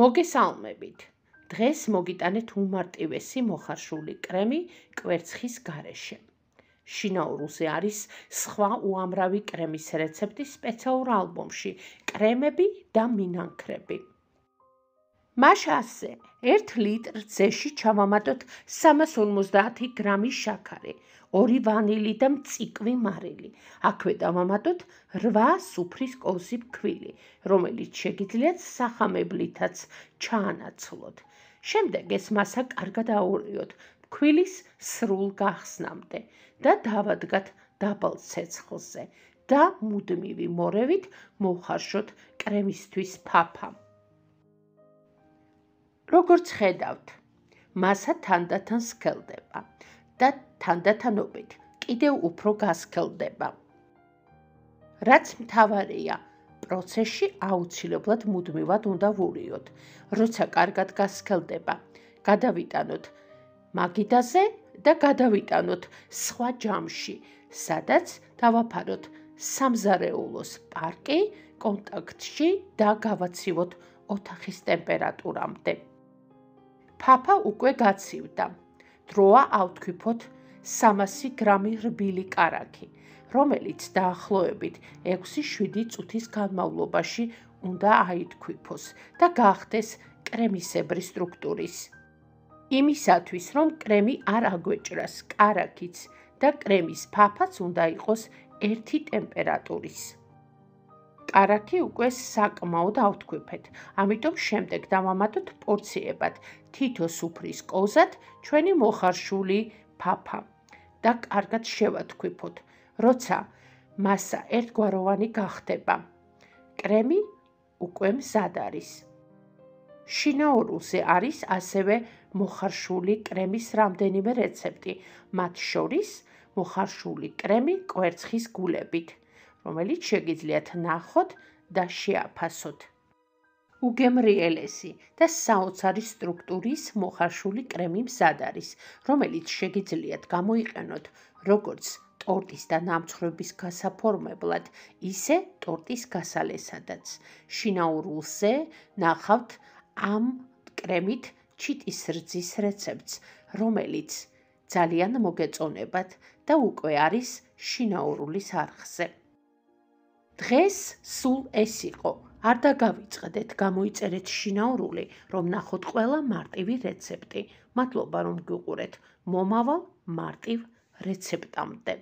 მოგესალმებით. დღეს მოგიტანეთ უმარტივესი მოხარშული კრემი კვერცხის გარეშე. შინაურულზე არის სხვა უამრავი კრემის რეცეპტი სპეციალურ ალბომში კრემები და მინანქრები. მაშასზე 1 ლიტრ ძეში ჩავამატოთ 350 გრამი შაქარი, 2 ვანილი და მწიკვი მარილი. აქვე დავამატოთ 8 სუფრის კოვზი ფქვილი, რომელიც შეგიძლიათ სახამებლითაც ჩაანაცვლოთ. შემდეგ ეს მასა კარგად აურიოთ ფქვილის სრულ გახსნამდე და დავადგათ დაბალ ცეცხლზე და მუდმივი მორევით მოვხარშოთ კრემისთვის ფაფა. როგორც ხედავთ, მასა თანდათან სქელდება და თანდათანობით კიდევ უფრო გასქელდება. რაც მთავარია, პროცესში აუცილებლად მუდმივად უნდა ვურიოთ. როცა კარგად გასქელდება, გადავიტანოთ მაგიდაზე და გადავიტანოთ სხვა ჯამში, სადაც დავაფაროთ სამზარეულოს პარკი კონტაქტში და გავაცივოთ ოთახის ტემპერატურამდე. ფაფა უკვე გაცივდა. დროა ავთქვიფოთ 300 გრამი რბილი კარაქი, რომელიც დაახლოებით 6-7 წუთის განმავლობაში უნდა აითქვიფოს და გახდეს კრემისებრი სტრუქტურის. იმისათვის, რომ კრემი არ აგვეჭრას, კარაქიც და კრემის ფაფაც უნდა იყოს ერთი ტემპერატურის. კარაქი უკვე საკმაოდ ავთქვიფეთ, ამიტომ შემდეგ დავამატოთ პორციებად თითო სუფრის კოვზად ჩვენი მოხარშული ფაფა და კარგად შევათქვიფოთ, როცა მასა ერთგვაროვანი გახდება. კრემი უკვე მზად არის. შინაურულზე არის ასევე მოხარშული კრემის რამდენიმე რეცეპტი, მათ შორის მოხარშული კრემი კვერცხის გულებით, რომელიც შეგიძლიათ ნახოთ და შეაფასოთ. უგემრიელესი და საოცარი სტრუქტურის მოხარშული კრემი მზად არის, რომელიც შეგიძლიათ გამოიყენოთ როგორც ტორტის და ნამცხრობის გასაფორმებლად, ისე ტორტის გასალესადაც. შინაურულზე ნახავთ ამ კრემით ჩიტის რძის რეცეპტს, რომელიც ძალიან მოგეწონებათ და უკვე არის შინაურულის არხზე. დღეს სულ ეს იყო. არ დაგავიწყდეთ, გამოიწერეთ შინაურული, რომ ნახოთ ყველა მარტივი რეცეპტი. მადლობა, რომ გიყურეთ. მომავალ მარტივ რეცეპტამდე.